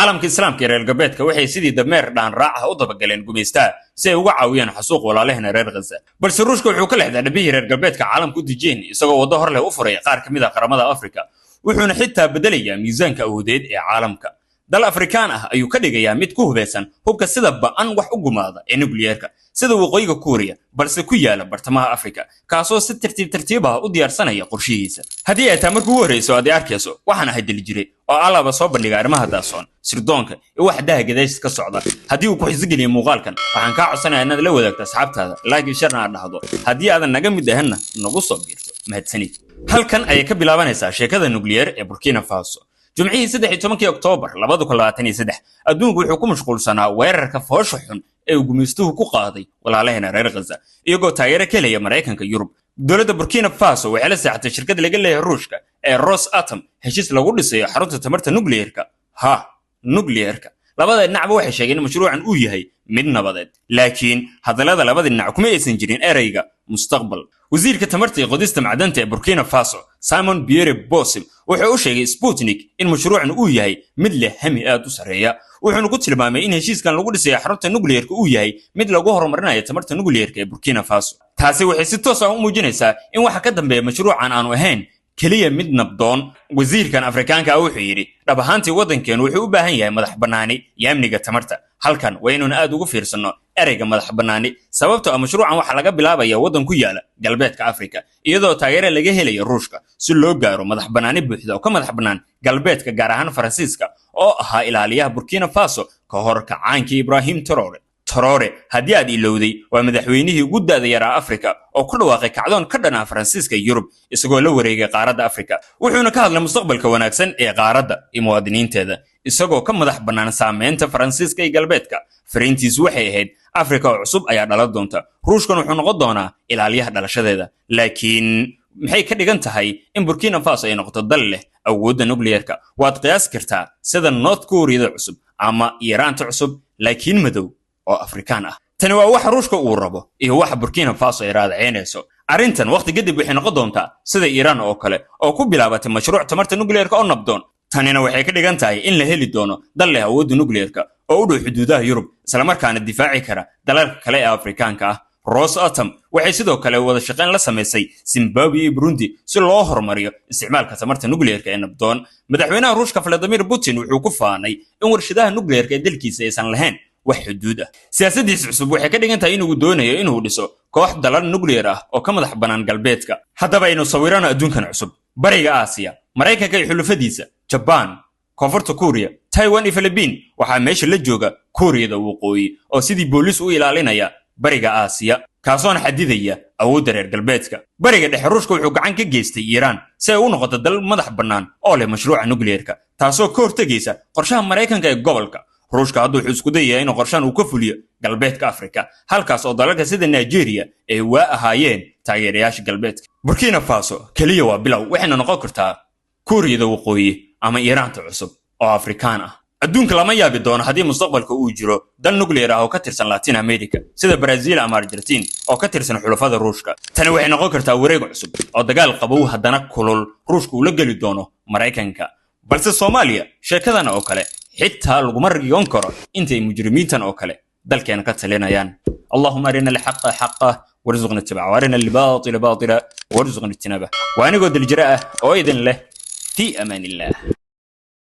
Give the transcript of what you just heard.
caalamka islaamka reer galbeedka waxay sidii dameer dhaan raaca u dabagaleen gumeystaa si ay uga caawiyaan xasuuq walaalahena reer Gaza balse Ruushka wuxuu ka leexday dhabihii reer galbeedka caalamka u dijeen isagoo wado hor leh u furay qaar kamid ah qaramada Afrika wuxuuna xitaa bedelayaa miisaanka awoodeed ee caalamka dal Afrikaan ah ayuu ka dhigayaa mid ku hubeysan hubka sida ba'an wax u gumaada ee nuclearka sida waqooyiga Korea balse ku yaala bartamaha Afrika kaasoo si tartiib ah u diyaarsanaya qorshihiisa hadii ay tahay markuu horeyso aad arkayso waxaan ahay dil jiray oo alaba soo bandhiga arrimaha daasoon sirdoonka iyo wax daahagadeys ka socda hadii uu ku xisgeliyo muuqaalkan waxaan ka codsanayaa inaad la wadaagto asxaabtaada like sharna aad dhahdo hadii aadan naga mid ahna nagu soo biirto mahadsanid halkan ay ka bilaabanaysaa sheekada nuclear ee Burkina Faso jumcihii 13 Oktoobar 2023 adduunku wuxuu ku mashquulsanaa weerarka foosho xun ee uu gumeystuhu ku qaaday walaalahena reer Gaza iyagoo taageero ka helaya Mareykanka Yurub dowladda Burkina Faso waxay la saacatay shirkad laga leeyahay Ruushka ee Rosatom heshiis lagu dhisayo xarunta tamarta nuclearka labada dhinacba waxay sheegeen in mashruucan uu yahay mid nabadeed laakiin hadalada labada dhinac kuma aysan jirin erayga mustaqbal wasiirka tamarta iyo qodista macdanta ee Burkina Faso Simon Pierre Bosim wuxuu u sheegay Sputnik in mashruucan uu yahay mid leh hami aad u sareeya wuxuuna ku tilmaamay in heshiiskan lagu dhisay xarunta nuclearka uu yahay mid lagu horumarinayo tamarta nuclearka ee Burkina Faso taasi waxay si toos ah u muujinaysaa in waxa ka dambeeya mashruucan aanu ahayn kaliya mid nabdoon wasiirkan Afrikaanka wuxuu yiri dhab ahaantii wadankeenu wuxuu u baahan yahay madax banaani iyo amniga tamarta halkan waynuuna aad ugu fiirsano ereyga madax banaani sababtoo ah mashruucan waxa laga bilaabaya wadan ku yaala galbeedka Afrika iyadoo taageero laga helayo Ruushka si loo gaaro madax banaani buuxda oo ka madax banaan galbeedka gaar ahaan Faransiiska oo ahaa ilaaliyaha Burkina Faso ka hor kacaankii Ibrahim Traore hadii aad ilowday waa madaxweynihii ugu daada yaraa Afrika oo ku dhawaaqay kacdoon ka dhan ah Faransiiska Yurub isagoo la wareegay qaaradda Afrika wuxuuna ka hadlay mustaqbalka wanaagsan ee qaaradda iyo muwaadiniinteeda isagoo ka madax banaan saameynta Faransiiska iyo galbeedka fariintiisu waxay ahayd Afrika oo cusub ayaa dhalan doonta Ruushkan wuxuu noqon doonaa ilaaliyaha dhalashadeeda laakiin maxay ka dhigan tahay in Burkina Faso ay noqoto dal leh awoodda nuclearka waad qiyaas kartaa sida North Korea cusub ama Iran cusub laakiin madow oo Afrikaan ah tani waa wax Ruushka uu rabo iyo wax Burkina Faso ay raadceynayso arintan waqti kadib waxay noqon doontaa sida Iran oo kale oo ku bilaabatay mashruuc tamarta nuclearka oo nabdoon tanina waxay ka dhigan tahay in la heli doono dal leh awoodda nuclearka oo u dhow xuduudaha Yurub isla markaana difaaci kara dalalka kale ee Afrikaanka ah Rosatom waxay sidoo kale wada shaqeyn la sameysay Zimbabwe iyo Burundi si loo horumariyo isticmaalka tamarta nuclearka ee nabdoon madaxweynaha Ruushka Vladimir Putin wuxuu ku faanay in warshadaha nuclearka ee dalkiisa aysan lahayn wax xuduud ah siyaasadiisa cusub waxay ka dhigan tahay inuu doonayo inuu dhiso koox dalal nuclear ah oo ka madax banaan galbeedka haddaba aynu sawirano adduunkan cusub bariga Aasiya Mareykanka iyo xulufadiisa Japan Koonfurta Korea Taiwan iyo Philippines waxa meesha la jooga Koreada waqooyi oo sidii booliis u ilaalinaya bariga Aasiya kaasoo xadidaya awoodda reer galbeedka bariga dhexe Ruushka wuxuu gacan ka geystay Iran si ay u noqoto dal madax banaan oo leh mashruuca nuclearka taasoo ka hortagaysa qorshaha Mareykanka ee gobolka Ruushka hadduu isku dayayo inuu qorshan uu ka fuliyo galbeedka Afrika halkaas oo dalalka sida Nigeria ay waa ahaayeen taageerayaasha galbeedka Burkina Faso kaliya waa bilow waxayna noqon kartaa Koreada waqooyi ama Iran cusub oo Afrikaan ah adduunka lama yaabi doono haddii mustaqbalka uu jiro dal nuclear ah oo ka tirsan Latin America sida Brazil ama Argentina oo ka tirsan xulafada Ruushka tani waxay noqon kartaa wareeg cusub oo dagaal qabow haddana kulul Ruushku uu la gali doono Mareykanka balse Soomaaliya sheekadan oo kale حتى لغمر ينكر انت مجرمين او كله دلكن كتلينيان اللهم ارنا الحق حقه وارزقنا اتباعه وارنا الباطل باطلا وارزقنا اجتنابه وانا قد الجراءه واذن له في امان الله